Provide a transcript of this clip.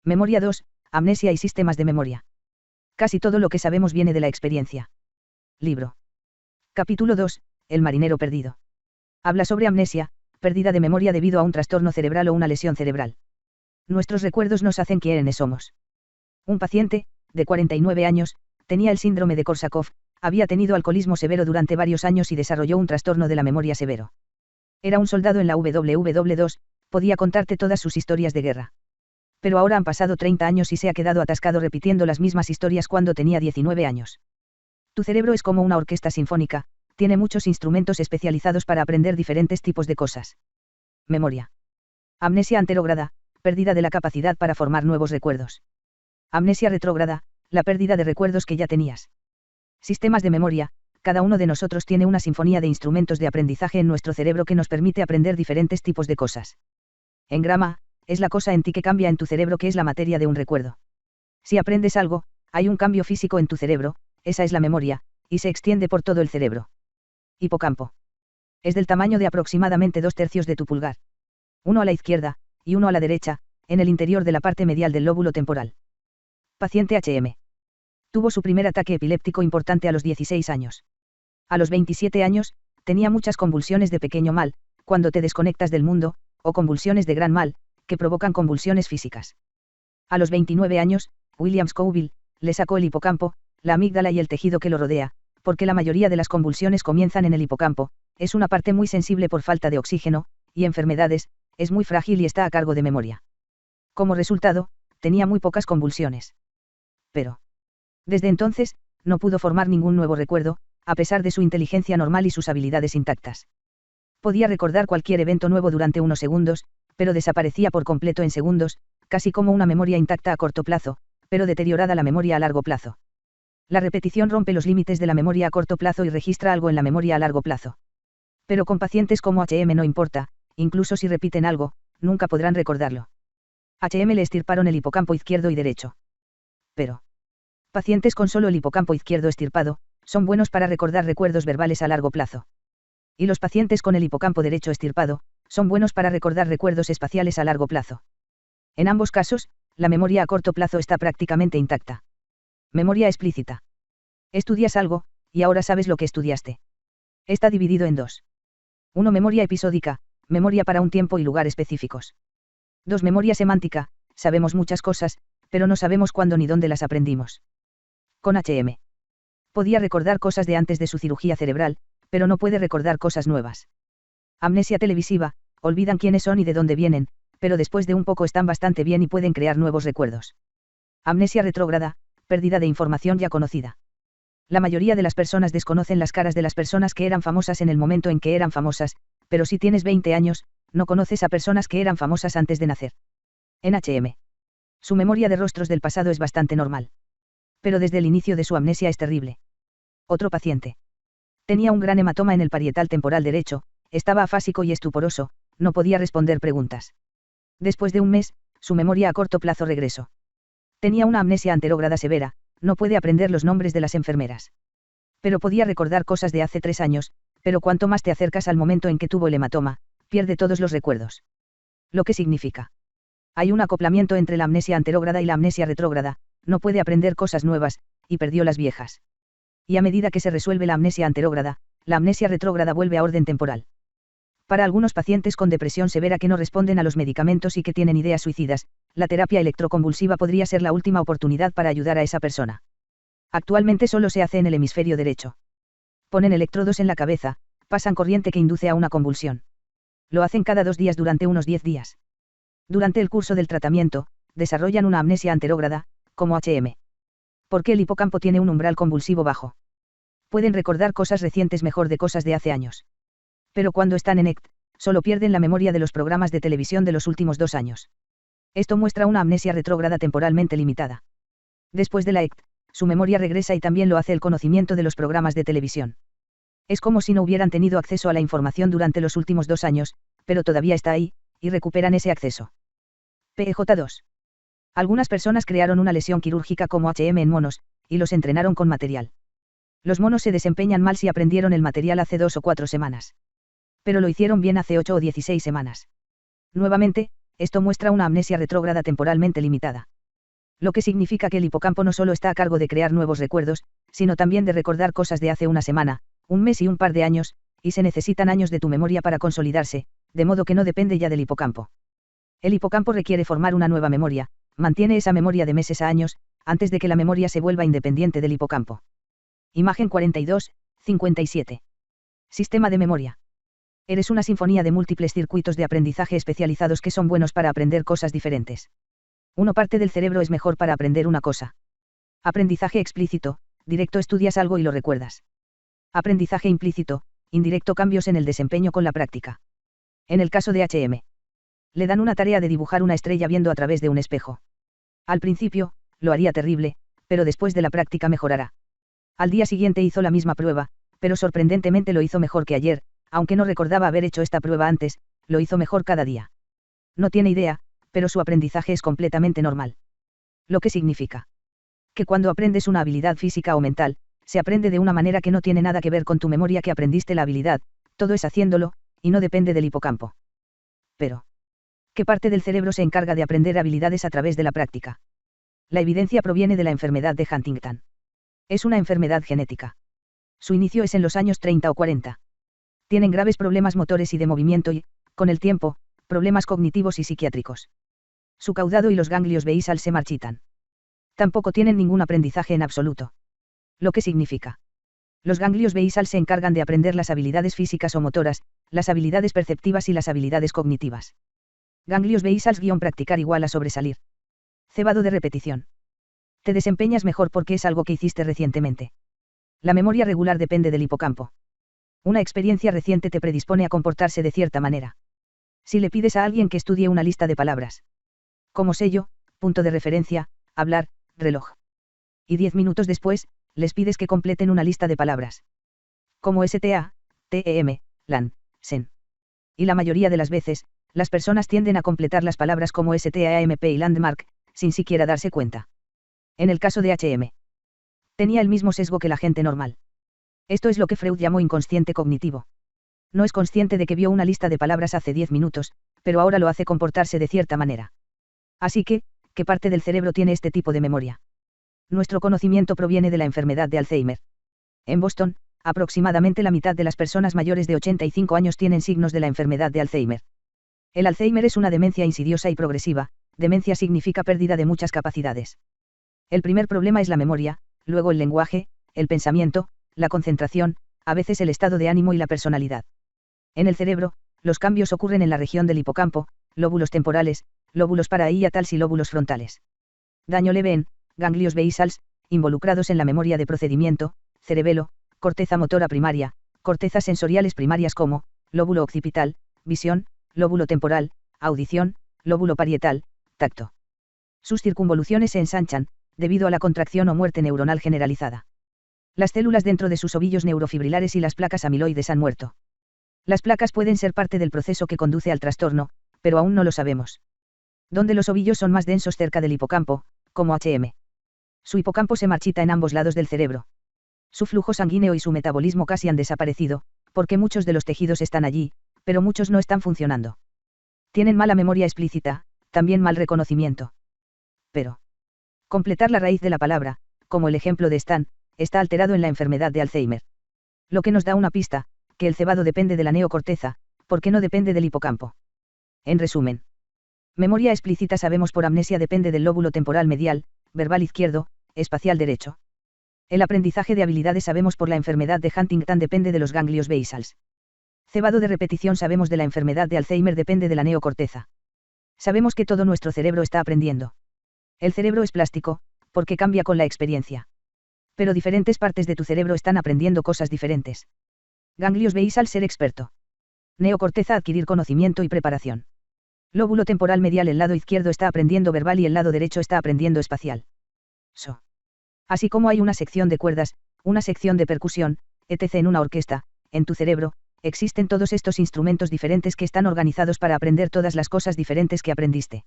Memoria 2, amnesia y sistemas de memoria. Casi todo lo que sabemos viene de la experiencia. Libro. Capítulo 2, El marinero perdido. Habla sobre amnesia, pérdida de memoria debido a un trastorno cerebral o una lesión cerebral. Nuestros recuerdos nos hacen quienes somos. Un paciente, de 49 años, tenía el síndrome de Korsakoff, había tenido alcoholismo severo durante varios años y desarrolló un trastorno de la memoria severo. Era un soldado en la WW2, podía contarte todas sus historias de guerra. Pero ahora han pasado 30 años y se ha quedado atascado repitiendo las mismas historias cuando tenía 19 años. Tu cerebro es como una orquesta sinfónica, tiene muchos instrumentos especializados para aprender diferentes tipos de cosas. Memoria. Amnesia anterógrada, pérdida de la capacidad para formar nuevos recuerdos. Amnesia retrógrada, la pérdida de recuerdos que ya tenías. Sistemas de memoria, cada uno de nosotros tiene una sinfonía de instrumentos de aprendizaje en nuestro cerebro que nos permite aprender diferentes tipos de cosas. Engrama, es la cosa en ti que cambia en tu cerebro que es la materia de un recuerdo. Si aprendes algo, hay un cambio físico en tu cerebro, esa es la memoria, y se extiende por todo el cerebro. Hipocampo. Es del tamaño de aproximadamente 2/3 de tu pulgar. Uno a la izquierda, y uno a la derecha, en el interior de la parte medial del lóbulo temporal. Paciente HM. Tuvo su primer ataque epiléptico importante a los 16 años. A los 27 años, tenía muchas convulsiones de pequeño mal, cuando te desconectas del mundo, o convulsiones de gran mal, que provocan convulsiones físicas. A los 29 años, William Scoville le sacó el hipocampo, la amígdala y el tejido que lo rodea, porque la mayoría de las convulsiones comienzan en el hipocampo, es una parte muy sensible por falta de oxígeno, y enfermedades, es muy frágil y está a cargo de memoria. Como resultado, tenía muy pocas convulsiones. Pero, desde entonces, no pudo formar ningún nuevo recuerdo, a pesar de su inteligencia normal y sus habilidades intactas. Podía recordar cualquier evento nuevo durante unos segundos, pero desaparecía por completo en segundos, casi como una memoria intacta a corto plazo, pero deteriorada la memoria a largo plazo. La repetición rompe los límites de la memoria a corto plazo y registra algo en la memoria a largo plazo. Pero con pacientes como HM no importa, incluso si repiten algo, nunca podrán recordarlo. HM le extirparon el hipocampo izquierdo y derecho. Pero pacientes con solo el hipocampo izquierdo extirpado, son buenos para recordar recuerdos verbales a largo plazo. Y los pacientes con el hipocampo derecho extirpado, son buenos para recordar recuerdos espaciales a largo plazo. En ambos casos, la memoria a corto plazo está prácticamente intacta. Memoria explícita. Estudias algo, y ahora sabes lo que estudiaste. Está dividido en dos. 1. Memoria episódica, memoria para un tiempo y lugar específicos. 2. Memoria semántica, sabemos muchas cosas, pero no sabemos cuándo ni dónde las aprendimos. Con HM. Podía recordar cosas de antes de su cirugía cerebral, pero no puede recordar cosas nuevas. Amnesia televisiva, olvidan quiénes son y de dónde vienen, pero después de un poco están bastante bien y pueden crear nuevos recuerdos. Amnesia retrógrada, pérdida de información ya conocida. La mayoría de las personas desconocen las caras de las personas que eran famosas en el momento en que eran famosas, pero si tienes 20 años, no conoces a personas que eran famosas antes de nacer. En HM. Su memoria de rostros del pasado es bastante normal. Pero desde el inicio de su amnesia es terrible. Otro paciente. Tenía un gran hematoma en el parietal temporal derecho, estaba afásico y estuporoso, no podía responder preguntas. Después de un mes, su memoria a corto plazo regresó. Tenía una amnesia anterógrada severa, no puede aprender los nombres de las enfermeras. Pero podía recordar cosas de hace 3 años, pero cuanto más te acercas al momento en que tuvo el hematoma, pierde todos los recuerdos. Lo que significa. Hay un acoplamiento entre la amnesia anterógrada y la amnesia retrógrada, no puede aprender cosas nuevas, y perdió las viejas. Y a medida que se resuelve la amnesia anterógrada, la amnesia retrógrada vuelve a orden temporal. Para algunos pacientes con depresión severa que no responden a los medicamentos y que tienen ideas suicidas, la terapia electroconvulsiva podría ser la última oportunidad para ayudar a esa persona. Actualmente solo se hace en el hemisferio derecho. Ponen electrodos en la cabeza, pasan corriente que induce a una convulsión. Lo hacen cada 2 días durante unos 10 días. Durante el curso del tratamiento, desarrollan una amnesia anterógrada, como HM. Porque el hipocampo tiene un umbral convulsivo bajo. Pueden recordar cosas recientes mejor de cosas de hace años. Pero cuando están en ECT, solo pierden la memoria de los programas de televisión de los últimos 2 años. Esto muestra una amnesia retrógrada temporalmente limitada. Después de la ECT, su memoria regresa y también lo hace el conocimiento de los programas de televisión. Es como si no hubieran tenido acceso a la información durante los últimos 2 años, pero todavía está ahí, y recuperan ese acceso. PEJ2. Algunas personas crearon una lesión quirúrgica como HM en monos, y los entrenaron con material. Los monos se desempeñan mal si aprendieron el material hace 2 o 4 semanas. Pero lo hicieron bien hace 8 o 16 semanas. Nuevamente, esto muestra una amnesia retrógrada temporalmente limitada. Lo que significa que el hipocampo no solo está a cargo de crear nuevos recuerdos, sino también de recordar cosas de hace una semana, un mes y un par de años, y se necesitan años de tu memoria para consolidarse, de modo que no depende ya del hipocampo. El hipocampo requiere formar una nueva memoria, mantiene esa memoria de meses a años, antes de que la memoria se vuelva independiente del hipocampo. Imagen 42, 57. Sistema de memoria. Eres una sinfonía de múltiples circuitos de aprendizaje especializados que son buenos para aprender cosas diferentes. Una parte del cerebro es mejor para aprender una cosa. Aprendizaje explícito, directo, estudias algo y lo recuerdas. Aprendizaje implícito, indirecto, cambios en el desempeño con la práctica. En el caso de HM. Le dan una tarea de dibujar una estrella viendo a través de un espejo. Al principio, lo haría terrible, pero después de la práctica mejorará. Al día siguiente hizo la misma prueba, pero sorprendentemente lo hizo mejor que ayer, aunque no recordaba haber hecho esta prueba antes, lo hizo mejor cada día. No tiene idea, pero su aprendizaje es completamente normal. Lo que significa que cuando aprendes una habilidad física o mental, se aprende de una manera que no tiene nada que ver con tu memoria que aprendiste la habilidad, todo es haciéndolo, y no depende del hipocampo. Pero, ¿qué parte del cerebro se encarga de aprender habilidades a través de la práctica? La evidencia proviene de la enfermedad de Huntington. Es una enfermedad genética. Su inicio es en los años 30 o 40. Tienen graves problemas motores y de movimiento y, con el tiempo, problemas cognitivos y psiquiátricos. Su caudado y los ganglios basal se marchitan. Tampoco tienen ningún aprendizaje en absoluto. Lo que significa. Los ganglios basal se encargan de aprender las habilidades físicas o motoras, las habilidades perceptivas y las habilidades cognitivas. Ganglios basal = practicar igual a sobresalir. Cebado de repetición. Te desempeñas mejor porque es algo que hiciste recientemente. La memoria regular depende del hipocampo. Una experiencia reciente te predispone a comportarse de cierta manera. Si le pides a alguien que estudie una lista de palabras, como sello, punto de referencia, hablar, reloj. Y 10 minutos después, les pides que completen una lista de palabras. Como STA, TEM, LAN, SEN. Y la mayoría de las veces, las personas tienden a completar las palabras como STAMP y Landmark, sin siquiera darse cuenta. En el caso de HM. Tenía el mismo sesgo que la gente normal. Esto es lo que Freud llamó inconsciente cognitivo. No es consciente de que vio una lista de palabras hace 10 minutos, pero ahora lo hace comportarse de cierta manera. Así que, ¿qué parte del cerebro tiene este tipo de memoria? Nuestro conocimiento proviene de la enfermedad de Alzheimer. En Boston, aproximadamente la mitad de las personas mayores de 85 años tienen signos de la enfermedad de Alzheimer. El Alzheimer es una demencia insidiosa y progresiva. Demencia significa pérdida de muchas capacidades. El primer problema es la memoria, luego el lenguaje, el pensamiento, la concentración, a veces el estado de ánimo y la personalidad. En el cerebro, los cambios ocurren en la región del hipocampo, lóbulos temporales, lóbulos parietatales y lóbulos frontales. Daño leve en ganglios basals, involucrados en la memoria de procedimiento, cerebelo, corteza motora primaria, cortezas sensoriales primarias como lóbulo occipital, visión, lóbulo temporal, audición, lóbulo parietal, tacto. Sus circunvoluciones se ensanchan, debido a la contracción o muerte neuronal generalizada. Las células dentro de sus ovillos neurofibrilares y las placas amiloides han muerto. Las placas pueden ser parte del proceso que conduce al trastorno, pero aún no lo sabemos. Donde los ovillos son más densos cerca del hipocampo, como HM. Su hipocampo se marchita en ambos lados del cerebro. Su flujo sanguíneo y su metabolismo casi han desaparecido, porque muchos de los tejidos están allí, pero muchos no están funcionando. Tienen mala memoria explícita, también mal reconocimiento. Pero completar la raíz de la palabra, como el ejemplo de Stan, está alterado en la enfermedad de Alzheimer. Lo que nos da una pista, que el cebado depende de la neocorteza, porque no depende del hipocampo. En resumen, memoria explícita sabemos por amnesia depende del lóbulo temporal medial, verbal izquierdo, espacial derecho. El aprendizaje de habilidades sabemos por la enfermedad de Huntington depende de los ganglios basals. Cebado de repetición sabemos de la enfermedad de Alzheimer depende de la neocorteza. Sabemos que todo nuestro cerebro está aprendiendo. El cerebro es plástico, porque cambia con la experiencia. Pero diferentes partes de tu cerebro están aprendiendo cosas diferentes. Ganglios basal ser experto. Neocorteza adquirir conocimiento y preparación. Lóbulo temporal medial el lado izquierdo está aprendiendo verbal y el lado derecho está aprendiendo espacial. Así como hay una sección de cuerdas, una sección de percusión, etc. en una orquesta, en tu cerebro, existen todos estos instrumentos diferentes que están organizados para aprender todas las cosas diferentes que aprendiste.